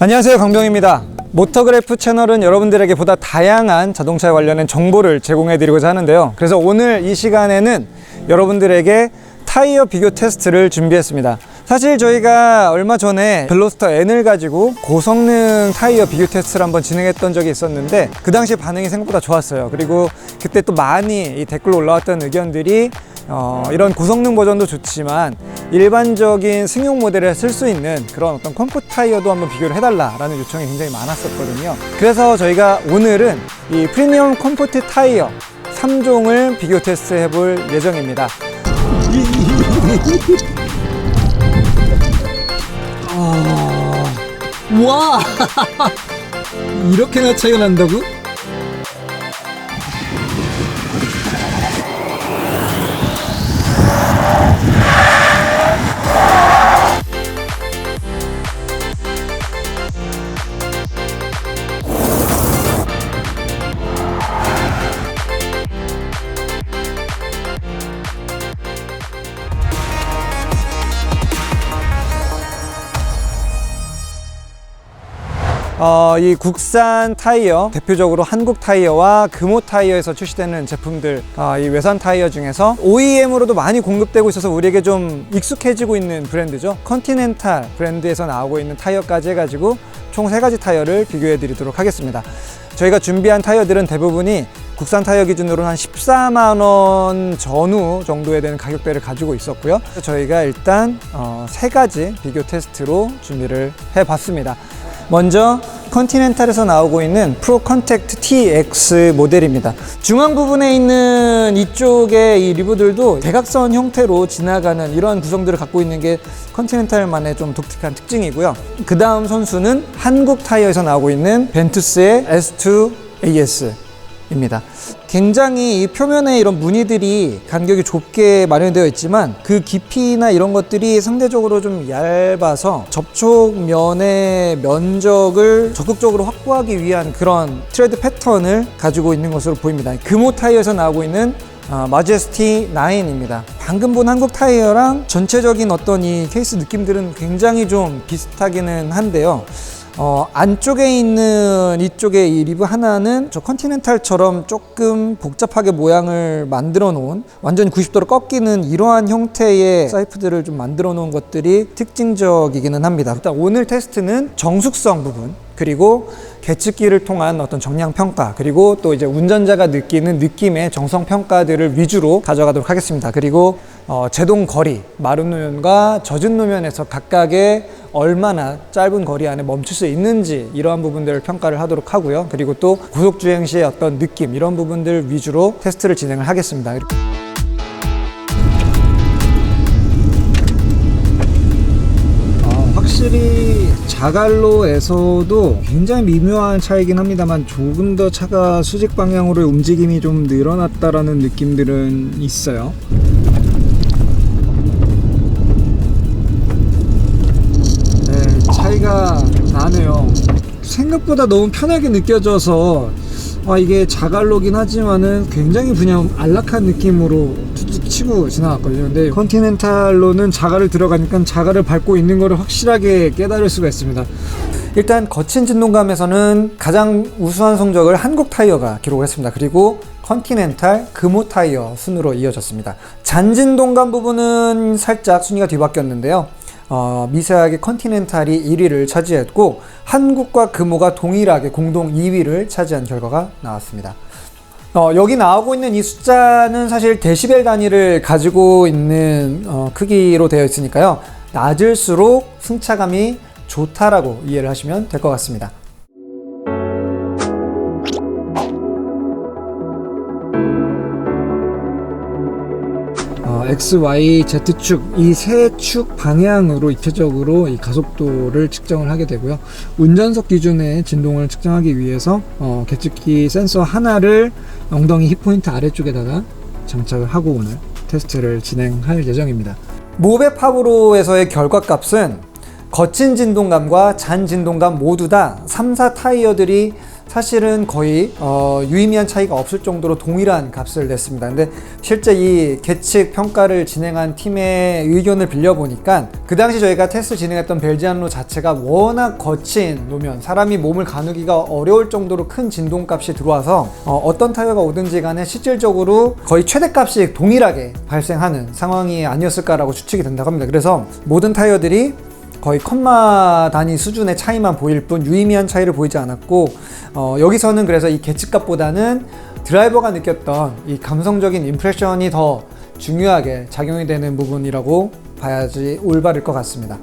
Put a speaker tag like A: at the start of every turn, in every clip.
A: 안녕하세요, 강병입니다. 모터그래프 채널은 여러분들에게 보다 다양한 자동차에 관련된 정보를 제공해 드리고자 하는데요. 그래서 오늘 이 시간에는 여러분들에게 타이어 비교 테스트를 준비했습니다. 사실 저희가 얼마 전에 블로스터 N을 가지고 고성능 타이어 비교 테스트를 한번 진행했던 적이 있었는데 그 당시 반응이 생각보다 좋았어요. 그리고 그때 또 많이 이 댓글로 올라왔던 의견들이 이런 고성능 버전도 좋지만 일반적인 승용 모델에 쓸 수 있는 그런 어떤 컴포트 타이어도 한번 비교를 해달라라는 요청이 굉장히 많았었거든요. 그래서 저희가 오늘은 이 프리미엄 컴포트 타이어 3종을 비교 테스트 해볼 예정입니다.
B: 와 이렇게나 차이가 난다고?
A: 이 국산 타이어, 대표적으로 한국 타이어와 금호 타이어에서 출시되는 제품들, 이 외산 타이어 중에서 OEM으로도 많이 공급되고 있어서 우리에게 좀 익숙해지고 있는 브랜드죠. 컨티넨탈 브랜드에서 나오고 있는 타이어까지 해가지고 총 3가지 타이어를 비교해 드리도록 하겠습니다. 저희가 준비한 타이어들은 대부분이 국산 타이어 기준으로 한 14만 원 전후 정도에 되는 가격대를 가지고 있었고요. 저희가 일단 3가지 비교 테스트로 준비를 해봤습니다. 먼저 컨티넨탈에서 나오고 있는 프로 컨택트 TX 모델입니다. 중앙 부분에 있는 이쪽의 이 리브들도 대각선 형태로 지나가는 이런 구성들을 갖고 있는 게 컨티넨탈만의 좀 독특한 특징이고요. 그 다음 선수는 한국 타이어에서 나오고 있는 벤투스의 S2 AS입니다. 굉장히 이 표면에 이런 무늬들이 간격이 좁게 마련되어 있지만 그 깊이나 이런 것들이 상대적으로 좀 얇아서 접촉면의 면적을 적극적으로 확보하기 위한 그런 트레드 패턴을 가지고 있는 것으로 보입니다. 금호 타이어에서 나오고 있는 마제스티 9입니다. 방금 본 한국 타이어랑 전체적인 어떤 이 케이스 느낌들은 굉장히 좀 비슷하기는 한데요. 안쪽에 있는 이쪽에 이 리브 하나는 저 컨티넨탈처럼 조금 복잡하게 모양을 만들어 놓은 완전히 90도로 꺾이는 이러한 형태의 사이프들을 좀 만들어 놓은 것들이 특징적이기는 합니다. 일단 오늘 테스트는 정숙성 부분, 그리고 계측기를 통한 어떤 정량 평가, 그리고 또 이제 운전자가 느끼는 느낌의 정성 평가들을 위주로 가져가도록 하겠습니다. 그리고 제동 거리, 마른 노면과 젖은 노면에서 각각의 얼마나 짧은 거리 안에 멈출 수 있는지 이러한 부분들을 평가를 하도록 하고요. 그리고 또 고속 주행 시의 어떤 느낌, 이런 부분들 위주로 테스트를 진행을 하겠습니다. 확실히 자갈로에서도 굉장히 미묘한 차이긴 합니다만 조금 더 차가 수직 방향으로의 움직임이 좀 늘어났다라는 느낌들은 있어요. 네, 차이가 나네요. 생각보다 너무 편하게 느껴져서 이게 자갈로긴 하지만은 굉장히 그냥 안락한 느낌으로 툭툭 치고 지나갔거든요. 근데 컨티넨탈로는 자갈을 들어가니까 자갈을 밟고 있는 거를 확실하게 깨달을 수가 있습니다. 일단 거친 진동감에서는 가장 우수한 성적을 한국 타이어가 기록했습니다. 그리고 컨티넨탈, 금호 타이어 순으로 이어졌습니다. 잔진동감 부분은 살짝 순위가 뒤바뀌었는데요. 미세하게 컨티넨탈이 1위를 차지했고 한국과 금호가 동일하게 공동 2위를 차지한 결과가 나왔습니다. 여기 나오고 있는 이 숫자는 사실 데시벨 단위를 가지고 있는 크기로 되어 있으니까요. 낮을수록 승차감이 좋다라고 이해를 하시면 될 것 같습니다. X, Y, Z축 이 세 축 방향으로 입체적으로 이 가속도를 측정을 하게 되고요. 운전석 기준의 진동을 측정하기 위해서 계측기 센서 하나를 엉덩이 힙포인트 아래쪽에다가 장착을 하고 오늘 테스트를 진행할 예정입니다. 모베팝으로에서의 결과값은 거친 진동감과 잔 진동감 모두 다 3, 4 타이어들이 사실은 거의 유의미한 차이가 없을 정도로 동일한 값을 냈습니다. 근데 실제 이 계측 평가를 진행한 팀의 의견을 빌려보니까 그 당시 저희가 테스트 진행했던 벨지안로 자체가 워낙 거친 노면, 사람이 몸을 가누기가 어려울 정도로 큰 진동값이 들어와서 어떤 타이어가 오든지 간에 실질적으로 거의 최대값이 동일하게 발생하는 상황이 아니었을까라고 추측이 된다고 합니다. 그래서 모든 타이어들이 거의 컴마 단위 수준의 차이만 보일 뿐 유의미한 차이를 보이지 않았고, 여기서는 그래서 이 계측값보다는 드라이버가 느꼈던 이 감성적인 임프레션이 더 중요하게 작용이 되는 부분이라고 봐야지 올바를 것 같습니다.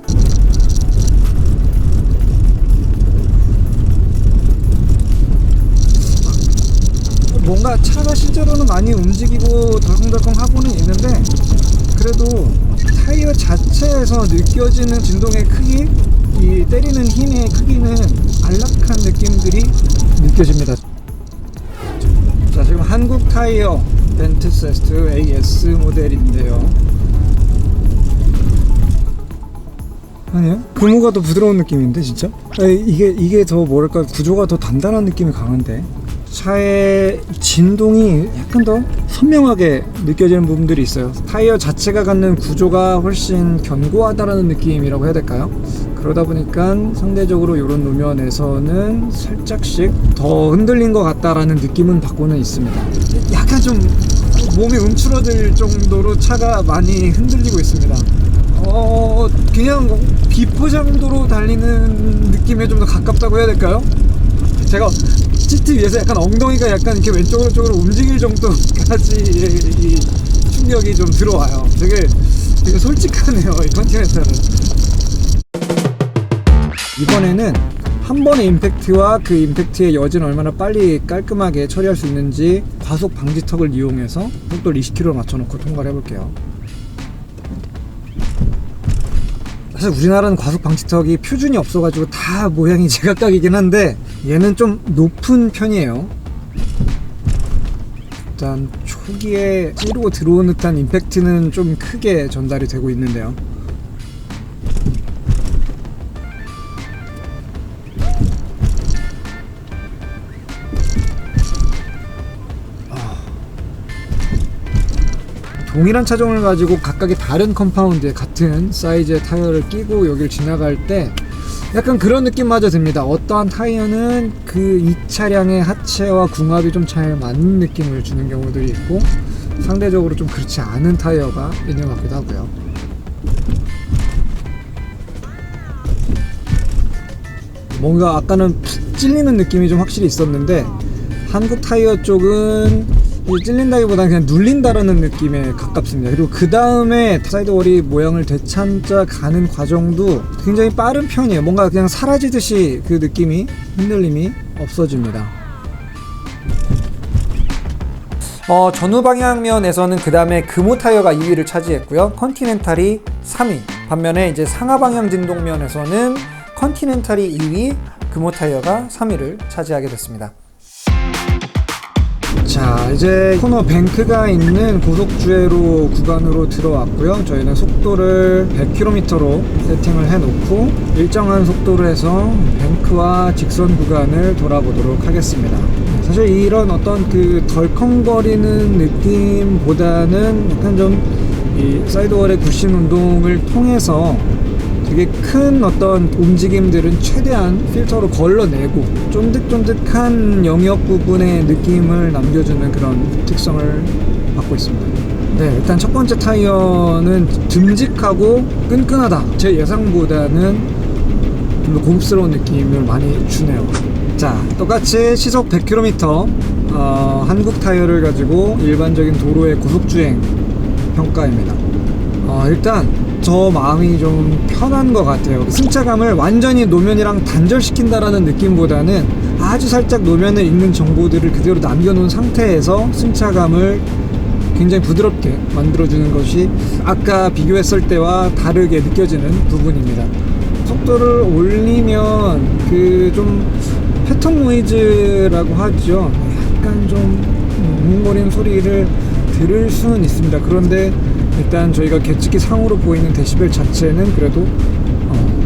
A: 뭔가 차가 실제로는 많이 움직이고 덜컹덜컹 하고는 있는데, 그래도 타이어 자체에서 느껴지는 진동의 크기, 이 때리는 힘의 크기는 안락한 느낌들이 느껴집니다. 자, 지금 한국 타이어 벤트세스트 AS 모델인데요. 아니요? 금호가 더 부드러운 느낌인데 진짜? 이게 더 뭐랄까, 구조가 더 단단한 느낌이 강한데, 차의 진동이 약간 더 선명하게 느껴지는 부분들이 있어요. 타이어 자체가 갖는 구조가 훨씬 견고하다라는 느낌이라고 해야 될까요? 그러다 보니까 상대적으로 이런 노면에서는 살짝씩 더 흔들린 것 같다라는 느낌은 받고는 있습니다. 약간 좀 몸이 움츠러들 정도로 차가 많이 흔들리고 있습니다. 그냥 비포장도로 달리는 느낌에 좀 더 가깝다고 해야 될까요? 제가 시트 위에서 약간 엉덩이가 약간 이렇게 왼쪽으로 쪽으로 움직일 정도까지 이 충격이 좀 들어와요. 되게 솔직하네요, 이 컨티넨탈은. 이번에는 한 번의 임팩트와 그 임팩트의 여지는 얼마나 빨리 깔끔하게 처리할 수 있는지 과속 방지턱을 이용해서 속도를 20km로 맞춰놓고 통과를 해볼게요. 사실 우리나라는 과속 방지턱이 표준이 없어가지고 다 모양이 제각각이긴 한데, 얘는 좀 높은 편이에요. 일단 초기에 찌르고 들어오는 듯한 임팩트는 좀 크게 전달이 되고 있는데요. 동일한 차종을 가지고 각각의 다른 컴파운드에 같은 사이즈의 타이어를 끼고 여기를 지나갈 때 약간 그런 느낌마저 듭니다. 어떠한 타이어는 이 차량의 하체와 궁합이 좀 잘 맞는 느낌을 주는 경우들이 있고, 상대적으로 좀 그렇지 않은 타이어가 있는 것 같기도 하고요. 뭔가 아까는 푹 찔리는 느낌이 좀 확실히 있었는데, 한국 타이어 쪽은 찔린다기보다는 그냥 눌린다라는 느낌에 가깝습니다. 그리고 그 다음에 사이드월이 모양을 되찾아 가는 과정도 굉장히 빠른 편이에요. 뭔가 그냥 사라지듯이 그 느낌이, 흔들림이 없어집니다. 전후 방향면에서는 그 다음에 금호 타이어가 2위를 차지했고요. 컨티넨탈이 3위. 반면에 이제 상하 방향 진동면에서는 컨티넨탈이 2위, 금호 타이어가 3위를 차지하게 됐습니다. 자, 이제 코너 뱅크가 있는 고속주행로 구간으로 들어왔고요. 저희는 속도를 100km로 세팅을 해놓고 일정한 속도로 해서 뱅크와 직선 구간을 돌아보도록 하겠습니다. 사실 이런 어떤 덜컹거리는 느낌보다는 약간 좀 이 사이드월의 굴심 운동을 통해서 되게 큰 어떤 움직임들은 최대한 필터로 걸러내고 쫀득쫀득한 영역 부분의 느낌을 남겨주는 그런 특성을 갖고 있습니다. 네, 일단 첫 번째 타이어는 듬직하고 끈끈하다. 제 예상보다는 좀 더 고급스러운 느낌을 많이 주네요. 자, 똑같이 시속 100km 한국 타이어를 가지고 일반적인 도로의 고속주행 평가입니다. 일단 저 마음이 좀 편한 것 같아요. 승차감을 완전히 노면이랑 단절시킨다라는 느낌보다는 아주 살짝 노면에 있는 정보들을 그대로 남겨놓은 상태에서 승차감을 굉장히 부드럽게 만들어주는 것이 아까 비교했을 때와 다르게 느껴지는 부분입니다. 속도를 올리면 좀 패턴 노이즈라고 하죠. 약간 좀 웅웅거리는 소리를 들을 수는 있습니다. 그런데 일단 저희가 계측기 상으로 보이는 데시벨 자체는 그래도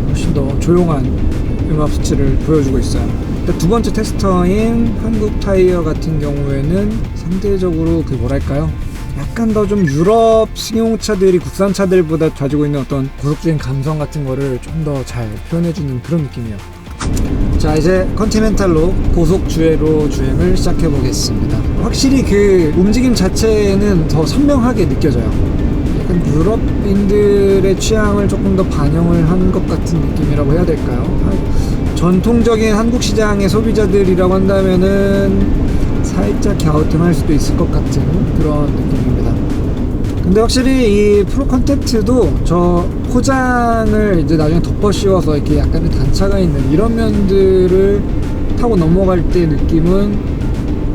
A: 훨씬 더 조용한 융합 수치를 보여주고 있어요. 두 번째 테스터인 한국 타이어 같은 경우에는 상대적으로 그 뭐랄까요, 약간 더 좀 유럽 승용차들이 국산차들보다 가지고 있는 어떤 고속주행 감성 같은 거를 좀 더 잘 표현해주는 그런 느낌이에요. 자, 이제 컨티넨탈로 고속주행으로 주행을 시작해 보겠습니다. 확실히 그 움직임 자체는 더 선명하게 느껴져요. 약간 유럽인들의 취향을 조금 더 반영을 한 것 같은 느낌이라고 해야 될까요? 전통적인 한국 시장의 소비자들이라고 한다면은 살짝 갸우뚱할 수도 있을 것 같은 그런 느낌입니다. 근데 확실히 이 프로 컨택트도 저 포장을 이제 나중에 덮어 씌워서 이렇게 약간의 단차가 있는 이런 면들을 타고 넘어갈 때 느낌은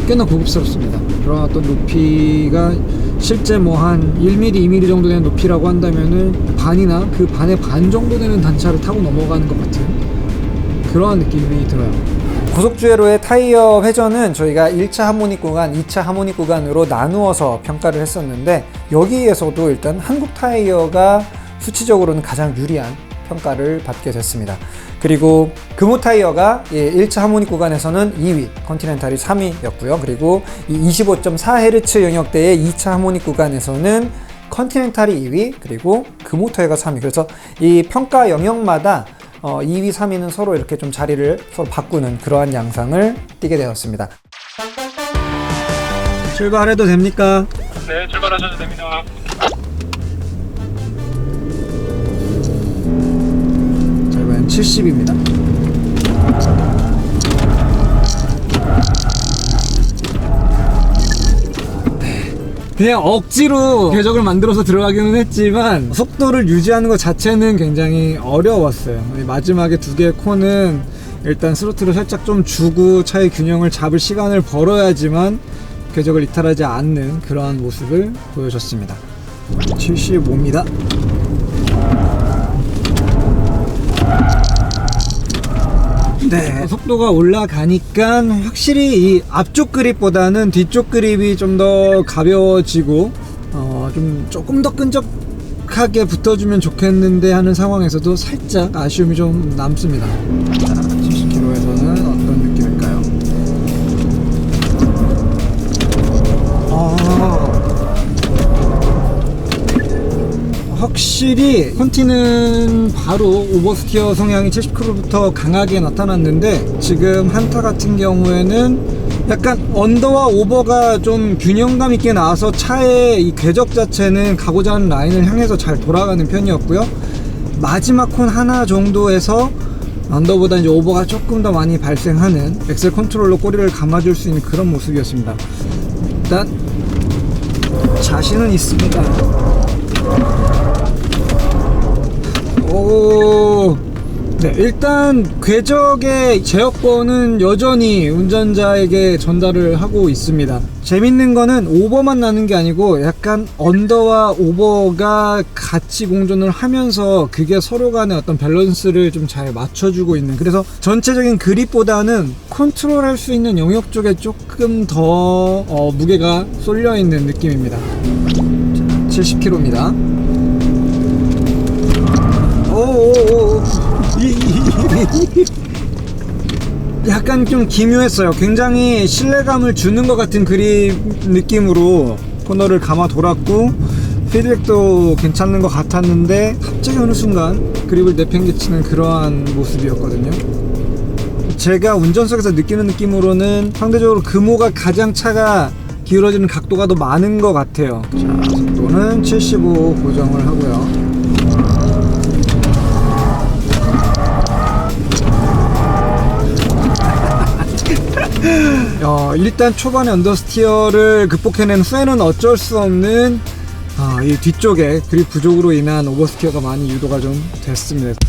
A: 꽤나 고급스럽습니다. 그런 어떤 높이가 실제 뭐 한 1mm, 2mm 정도 되는 높이라고 한다면은 반이나 그 반의 반 정도 되는 단차를 타고 넘어가는 것 같은 그러한 느낌이 들어요. 고속주행로의 타이어 회전은 저희가 1차 하모닉 구간, 2차 하모닉 구간으로 나누어서 평가를 했었는데, 여기에서도 일단 한국 타이어가 수치적으로는 가장 유리한 평가를 받게 됐습니다. 그리고 금호 타이어가 1차 하모닉 구간에서는 2위, 컨티넨탈이 3위였고요. 그리고 이 25.4Hz 영역대의 2차 하모닉 구간에서는 컨티넨탈이 2위, 그리고 금호 타이어가 3위. 그래서 이 평가 영역마다 2위, 3위는 서로 이렇게 좀 자리를 서로 바꾸는 그러한 양상을 띠게 되었습니다. 출발해도 됩니까?
B: 네, 출발하셔도 됩니다.
A: 자, 이번엔 70입니다. 그냥 억지로 궤적을 만들어서 들어가기는 했지만 속도를 유지하는 것 자체는 굉장히 어려웠어요. 마지막에 두 개의 코는 일단 스로틀을 살짝 좀 주고 차의 균형을 잡을 시간을 벌어야지만 궤적을 이탈하지 않는 그러한 모습을 보여줬습니다. 75입니다. 네, 속도가 올라가니까 확실히 이 앞쪽 그립보다는 뒤쪽 그립이 좀 더 가벼워지고 조금 더 끈적하게 붙어주면 좋겠는데 하는 상황에서도 살짝 아쉬움이 좀 남습니다. 자, 70km에서는 어떤 느낌일까요? 확실히 컨티는 바로 오버스티어 성향이 70km부터 강하게 나타났는데, 지금 한타 같은 경우에는 약간 언더와 오버가 좀 균형감 있게 나와서 차의 이 궤적 자체는 가고자 하는 라인을 향해서 잘 돌아가는 편이었고요. 마지막 콘 하나 정도에서 언더보다 이제 오버가 조금 더 많이 발생하는 엑셀 컨트롤로 꼬리를 감아줄 수 있는 그런 모습이었습니다. 일단 자신은 있습니다. 네, 일단 궤적의 제어권은 여전히 운전자에게 전달을 하고 있습니다. 재밌는 거는 오버만 나는 게 아니고 약간 언더와 오버가 같이 공존을 하면서 그게 서로 간의 어떤 밸런스를 좀 잘 맞춰주고 있는, 그래서 전체적인 그립보다는 컨트롤할 수 있는 영역 쪽에 조금 더 무게가 쏠려 있는 느낌입니다. 70km입니다. 약간 좀 기묘했어요. 굉장히 신뢰감을 주는 것 같은 그립 느낌으로 코너를 감아 돌았고, 피드백도 괜찮은 것 같았는데 갑자기 어느 순간 그립을 내팽개치는 그러한 모습이었거든요. 제가 운전석에서 느끼는 느낌으로는 상대적으로 금호가 가장 차가 기울어지는 각도가 더 많은 것 같아요. 자, 속도는 75 고정을 하고요. 일단 초반에 언더스티어를 극복해낸 후에는 어쩔 수 없는 이 뒤쪽에 그립 부족으로 인한 오버스티어가 많이 유도가 좀 됐습니다.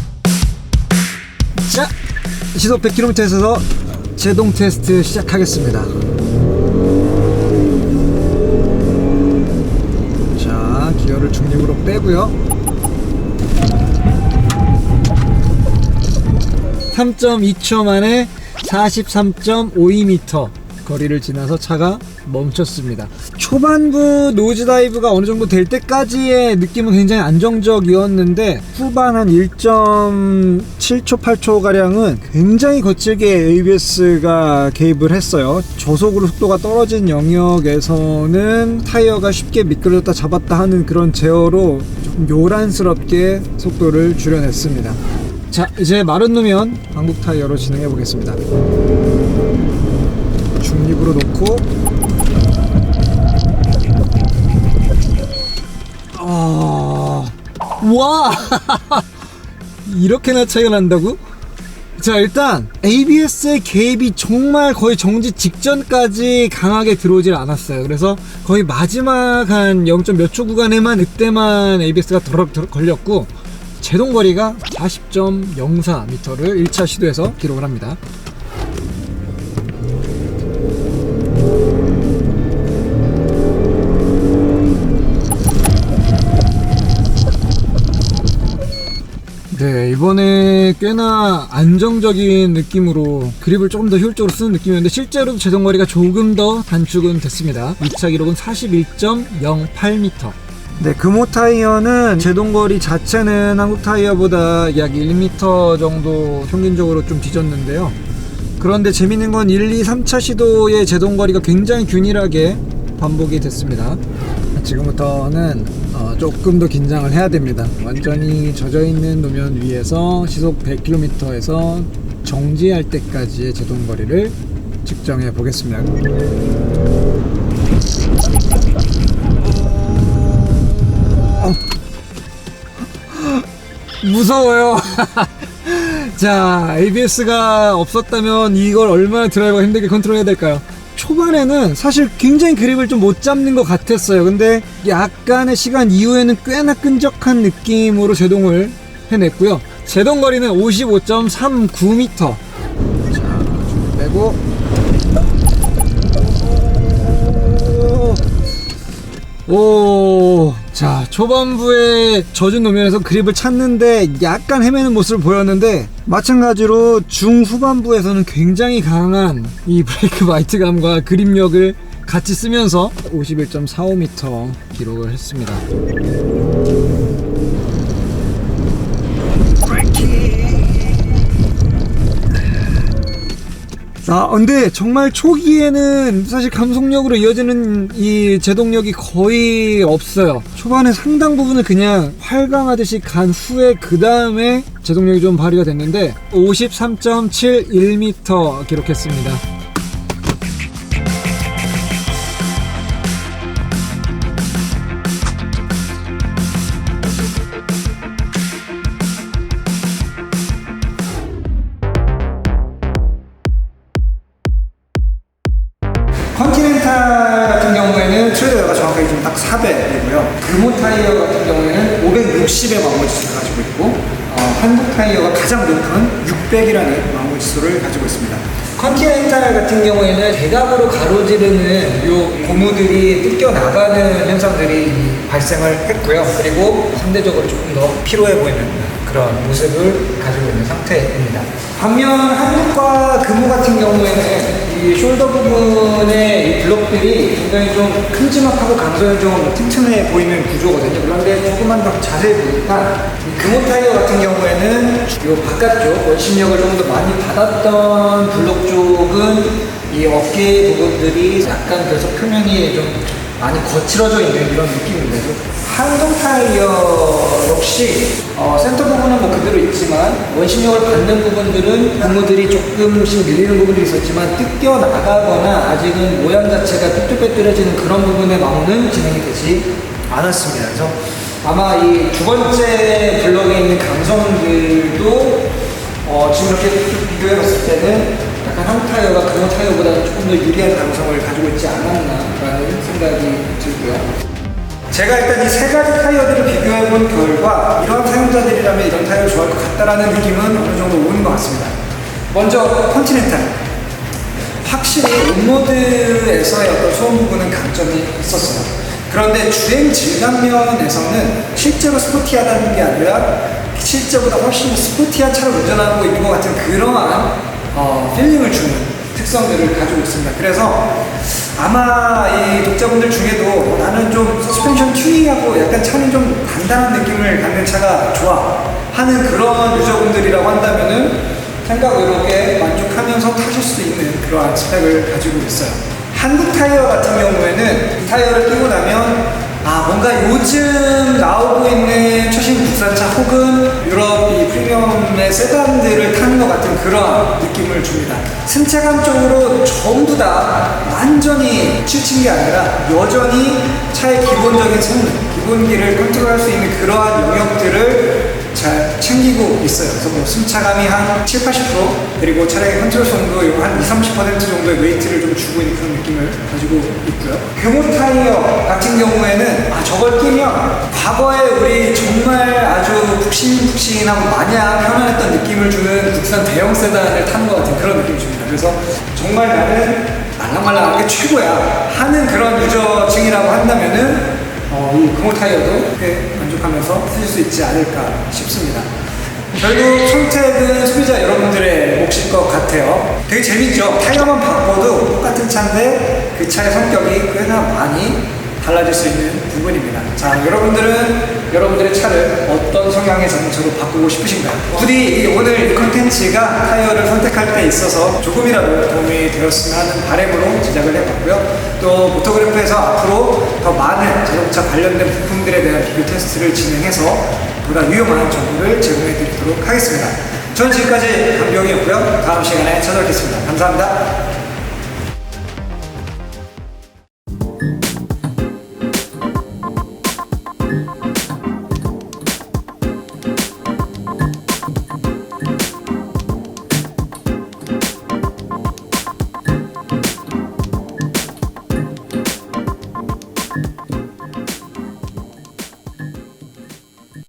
A: 자, 시속 100km에서 제동 테스트 시작하겠습니다. 자, 기어를 중립으로 빼고요. 3.2초 만에 43.52m 거리를 지나서 차가 멈췄습니다. 초반부 노즈 다이브가 어느 정도 될 때까지의 느낌은 굉장히 안정적이었는데 후반 한 1.7초 8초 가량은 굉장히 거칠게 ABS가 개입을 했어요. 저속으로 속도가 떨어진 영역에서는 타이어가 쉽게 미끄러졌다 잡았다 하는 그런 제어로 좀 요란스럽게 속도를 줄여냈습니다. 자, 이제 마른 노면 한국 타이어로 진행해 보겠습니다. 중립으로 놓고 와 이렇게나 차이가 난다고? 자, 일단 ABS의 개입이 정말 거의 정지 직전까지 강하게 들어오질 않았어요. 그래서 거의 마지막 한 0. 몇 초 구간에만 그때만 ABS가 더럭 걸렸고 제동거리가 40.04m를 1차 시도에서 기록을 합니다. 네, 이번에 꽤나 안정적인 느낌으로 그립을 조금 더 효율적으로 쓰는 느낌이었는데 실제로도 제동거리가 조금 더 단축은 됐습니다. 2차 기록은 41.08m. 네, 금호 타이어는 제동거리 자체는 한국 타이어보다 약 1m 정도 평균적으로 좀 뒤졌는데요. 그런데 재밌는 건 1, 2, 3차 시도의 제동거리가 굉장히 균일하게 반복이 됐습니다. 지금부터는 조금 더 긴장을 해야 됩니다. 완전히 젖어있는 노면 위에서 시속 100km에서 정지할 때까지의 제동거리를 측정해 보겠습니다. 무서워요. 자, ABS가 없었다면 이걸 얼마나 드라이버가 힘들게 컨트롤해야 될까요? 초반에는 사실 굉장히 그립을 좀 못 잡는 것 같았어요. 근데 약간의 시간 이후에는 꽤나 끈적한 느낌으로 제동을 해냈고요. 제동거리는 55.39m. 자, 좀 빼고 오, 자, 초반부에 젖은 노면에서 그립을 찾는데 약간 헤매는 모습을 보였는데 마찬가지로 중후반부에서는 굉장히 강한 이 브레이크 바이트감과 그립력을 같이 쓰면서 51.45m 기록을 했습니다. 근데 정말 초기에는 사실 감속력으로 이어지는 이 제동력이 거의 없어요. 초반에 상당 부분을 그냥 활강하듯이 간 후에 그 다음에 제동력이 좀 발휘가 됐는데 53.71m 기록했습니다. 컨티넨탈 같은 경우에는 트레드가 정확하게 좀 딱 400이고요. 금호 타이어 같은 경우에는 560의 마모지수를 가지고 있고 한국 타이어가 가장 높은 600이라는 마모지수를 가지고 있습니다. 컨티넨탈 같은 경우에는 대각으로 가로지르는 요 고무들이 뜯겨 나가는 현상들이 발생을 했고요. 그리고 상대적으로 조금 더 피로해 보이는 그런 모습을 가지고 있는 상태입니다. 반면 한국과 금호 같은 경우에는 이 숄더 부분의 이 블록들이 굉장히 좀 큼지막하고 강선이 좀 튼튼해 보이는 구조거든요. 그런데 조금만 더 자세히 보니까 이 금호 타이어 같은 경우에는 이 바깥쪽 원심력을 좀 더 많이 받았던 블록 쪽은 이 어깨 부분들이 약간 그래서 표면이 좀 많이 거칠어져 있는 이런 느낌인데요. 한국 타이어 역시 센터 부분은 뭐 그대로 있지만 원심력을 받는 부분들은 고무들이 조금씩 밀리는 부분이 있었지만 뜯겨 나가거나 아직은 모양 자체가 삐뚤빼뚤해지는 그런 부분의 마모는 진행이 되지 않았습니다. 그래서 아마 이 두 번째 블럭에 있는 강성들도 지금 이렇게 비교해봤을 때는 약간 한국 타이어가 금호 타이어보다는 조금 더 유리한 가능성을 가지고 있지 않았나라는 생각이 들고요. 제가 일단 이 세 가지 타이어들을 비교해본 결과 이러한 사용자들이라면 이런 타이어를 좋아할 것 같다라는 느낌은 어느 정도 오는 것 같습니다. 먼저 컨티넨탈. 확실히 온로드에서의 어떤 소음 부분은 강점이 있었어요. 그런데 주행 질감면에서는 실제로 스포티하다는 게 아니라 실제보다 훨씬 스포티한 차를 운전하고 있는 것 같은 그러한 필링을 주는 특성들을 가지고 있습니다. 그래서 아마 이 독자분들 중에도 나는 좀 서스펜션 튜닝하고 약간 차는 좀 단단한 느낌을 갖는 차가 좋아 하는 그런 유저분들이라고 한다면은 생각외롭게 만족하면서 타실 수 있는 그러한 스펙을 가지고 있어요. 한국 타이어 같은 경우에는 이 타이어를 끼고 나면 뭔가 요즘 나오고 있는 최신 국산차 혹은 유럽 이 프리미엄의 세단들을 타는 것 같은 그런 느낌을 줍니다. 승차감 쪽으로 전부 다 완전히 치우친 게 아니라 여전히 차의 기본적인 성능, 기본기를 컨트롤할 수 있는 그러한 영역들을 잘 챙기고 있어요. 그래서 뭐 승차감이 한 7, 80% 그리고 차량의 컨트롤성도 한 20, 30% 정도의 웨이트를 좀 주고 있는 그런 느낌을 가지고 있고요. 금호 타이어 같은 경우에는 저걸 끼면 과거에 우리 정말 아주 푹신푹신하고 마냥 편안했던 느낌을 주는 국산 대형 세단을 타는 것 같은 그런 느낌이 줍니다. 그래서 정말 나는 말랑말랑한 게 최고야 하는 그런 유저층이라고 한다면은 이 금호 타이어도 꽤 만족하면서 쓰실 수 있지 않을까 싶습니다. 결국 선택은 소비자 여러분들의 몫일 것 같아요. 되게 재밌죠? 타이어만 바꿔도 똑같은 차인데 그 차의 성격이 꽤나 많이 달라질 수 있는 부분입니다. 자, 여러분들은 여러분들의 차를 어떤 성향의 자동차로 바꾸고 싶으신가요? 부디 오늘 이 컨텐츠가 타이어를 선택할 때 있어서 조금이라도 도움이 되었으면 하는 바람으로 제작을 해봤고요. 또 모토그래프에서 앞으로 더 많은 자동차 관련된 부품들에 대한 비교 테스트를 진행해서 보다 유용한 정보를 제공해 드리도록 하겠습니다. 저는 지금까지 강병이었고요. 다음 시간에 찾아뵙겠습니다. 감사합니다.